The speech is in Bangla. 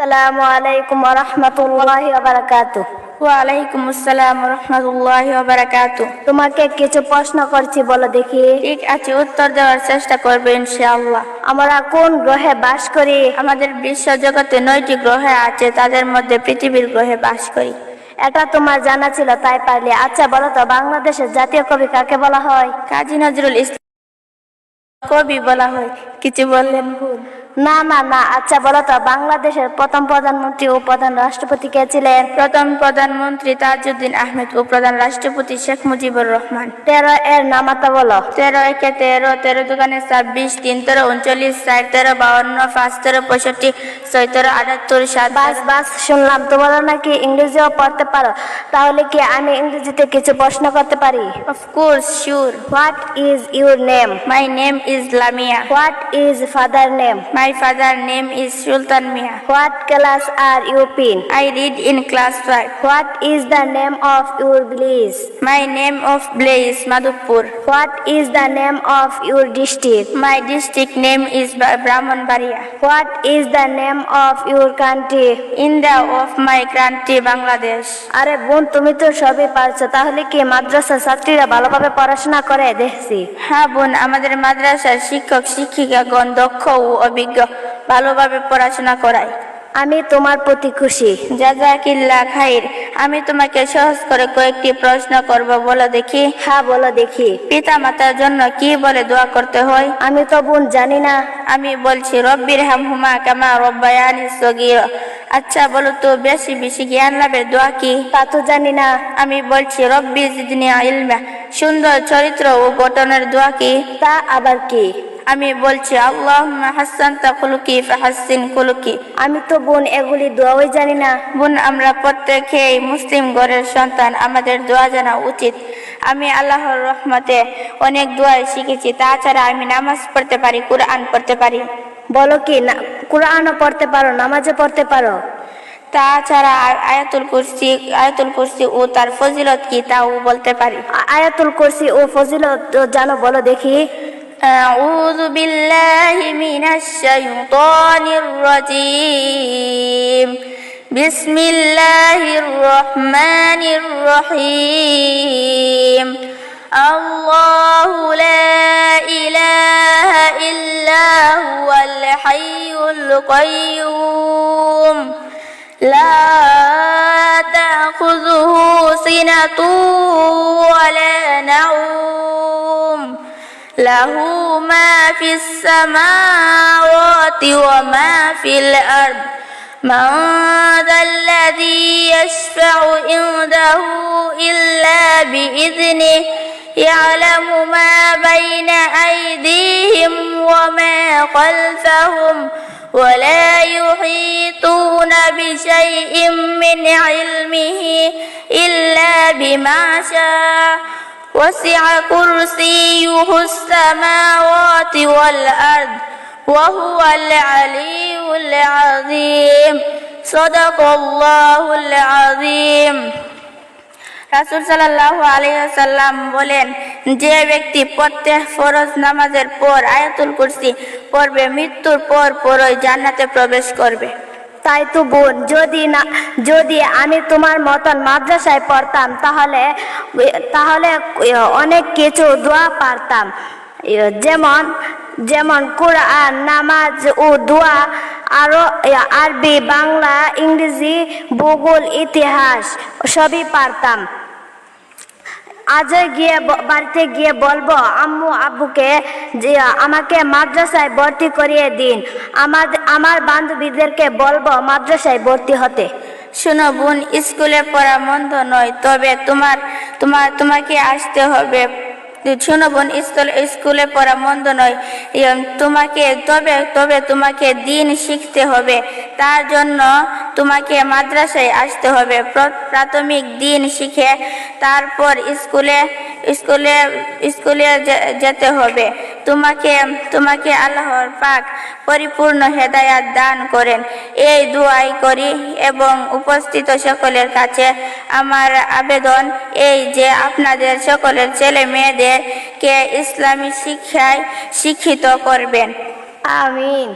আসসালামু আলাইকুম ওয়া রাহমাতুল্লাহি ওয়া বারাকাতুহু। ওয়ালাইকুম আসসালাম ওয়া রাহমাতুল্লাহি ওয়া বারাকাতুহু। তোমাকে কিছু প্রশ্ন করছি, বলো দেখি। ঠিক আছে, উত্তর দেওয়ার চেষ্টা করবে ইনশাআল্লাহ। আমরা কোন গ্রহে বাস করি? আমাদের বিশ্ব জগতে 9টি গ্রহ আছে, তাদের মধ্যে পৃথিবীর গ্রহে বাস করি। এটা তোমার জানা ছিল, তাই পারলে। আচ্ছা বলো তো, বাংলাদেশের জাতীয় কবি কাকে বলা হয়? কাজী নজরুল ইসলাম কবি বলা হয়। কিছু বললেন ভুল। না না না, আচ্ছা বলো তো, বাংলাদেশের প্রথম প্রধানমন্ত্রী ও প্রধান রাষ্ট্রপতি কে ছিলেন? প্রথম প্রধানমন্ত্রী তাজউদ্দিন আহমেদ ও প্রধান রাষ্ট্রপতি শেখ মুজিবুর রহমান। 13 এর নামাতা বলো। 13 একে 13, 13 দুগুণে 26, 3 13 39, 4 13 52, 5 13 65, 6 13 78, 7 বাস বাস, শুনলাম তোমরা নাকি ইংরেজিও পড়তে পারো। তাহলে কি আমি ইংরেজিতে কিছু প্রশ্ন করতে পারি? Of course, sure. What is your name? My name is Lamia. What is father name? My father name is Sultan Mia. What class are you in? I read in class 5. What is the name of your village? My name of place Madhupur. What is the name of your district? My district name is Brahmanbaria. What is the name of your country? India of my country Bangladesh. আরে বোন, তুমি তো সবই পারছো। তাহলে কি মাদ্রাসার ছাত্রীরা ভালোভাবে পড়াশোনা করে? দেখছি। হ্যাঁ বোন, আমাদের মাদ্রাসার শিক্ষক শিক্ষিকাগণ দক্ষ ও অভিজ্ঞ, ভালোভাবে পড়াশোনা করায়। আমি তোমার প্রতি খুশি। জাযাকিল্লাহ খাইর। আমি তোমাকে সহজ করে কয়েকটি প্রশ্ন করব, বলো দেখি। হ্যাঁ বলো দেখি। পিতা মাতার জন্য কি বলে দোয়া করতে হয়? আমি তো বোন জানি না। আমি বলছি, রব্বির হামহুমা কামা রব্বায়ানি সগীরা। আচ্ছা বলো তো, বেশি বেশি জ্ঞান লাভের দোয়া কি? তা তো জানি না। আমি বলছি, রব্বি জিদনি ইলমা। সুন্দর চরিত্র ও গঠনের দোয়া কি? তা আবার কি? আমি বলছি, আল্লাহুম্মা হাসসানতা খুলুকি ফাহাসসিন খুলুকি। আমি তো বোন এগুলি দোয়াই জানি না। বোন, আমরা প্রত্যেকেই মুসলিম ঘরের সন্তান, আমাদের দোয়া জানা উচিত। আমি আল্লাহর রহমতে অনেক দোয়াই শিখেছি। তাছাড়া আমি নামাজ পড়তে পারি, কুরআন পড়তে পারি। বলো কি, না কুরআনও পড়তে পারো, নামাজও পড়তে পারো? তাছাড়া আয়াতুল কুরসি ও তার ফজিলত কি তাও বলতে পারি। আয়াতুল কুরসি ও ফজিলত জানো? বলো দেখি। আউযু বিল্লাহি মিনাশ শাইতানির রাজীম। বিসমিল্লাহির রহমানির রহিম। আল্লাহু লা ইলাহা ইল্লা হুয়াল হাইয়ুল কাইয়্যুম। লা তাখুযুহু সিনাতুন ওয়ালা নাওম। লাহু মা ফিস সামাওয়াতি ওয়া মা ফিল আরদ। মান যাল্লাযী ইয়াশফা'ু ইনদাহু ইল্লা বিইذনিহি। ইয়ালামু মা বাইনা আইদিহিম ওয়া মা খালফাহুম। ولا يحيطون بشيء من علمه إلا بما شاء. وسع كرسيه السماوات والأرض وهو العلي العظيم. صدق الله العظيم. রাসূল সাল্লাল্লাহু আলাইহি ওয়াসাল্লাম বলেন, যে ব্যক্তি প্রত্যেক ফরজ নামাজের পর আয়াতুল কুরসি পড়বে, মৃত্যুর পর পরই জান্নাতে প্রবেশ করবে। তাই তো বোন, যদি আমি তোমার মতন মাদ্রাসায় পড়তাম তাহলে অনেক কিছু দোয়া পারতাম। যেমন কোরআন, নামাজ ও দোয়া, আরো আরবি, বাংলা, ইংরেজি, ভূগোল, ইতিহাস সবই পারতাম। আজ বাড়িতে গিয়ে বলবো আম্মু আব্বুকে যে আমাকে মাদ্রাসায় ভর্তি করিয়ে দিন। আমার বান্ধবীদেরকে বলবো মাদ্রাসায় ভর্তি হতে। শোনো বোন, স্কুলে পড়া মন্দ নয়, তবে তোমাকে আসতে হবে। শোনো বোন, স্কুলে পড়া মন্দ নয়, তোমাকে দিন শিখতে হবে। তার জন্য তোমাকে মাদ্রাসায় আসতে হবে। প্রাথমিক দিন শিখে তারপর স্কুলে যেতে হবে। তোমাকে আল্লাহর পাক পরিপূর্ণ হেদায়াত দান করেন, এই দুআই করি। এবং উপস্থিত সকলের কাছে আমার আবেদন এই যে আপনাদের সকলের ছেলে মেয়েদেরকে ইসলামী শিক্ষায় শিক্ষিত করবেন। আমিন।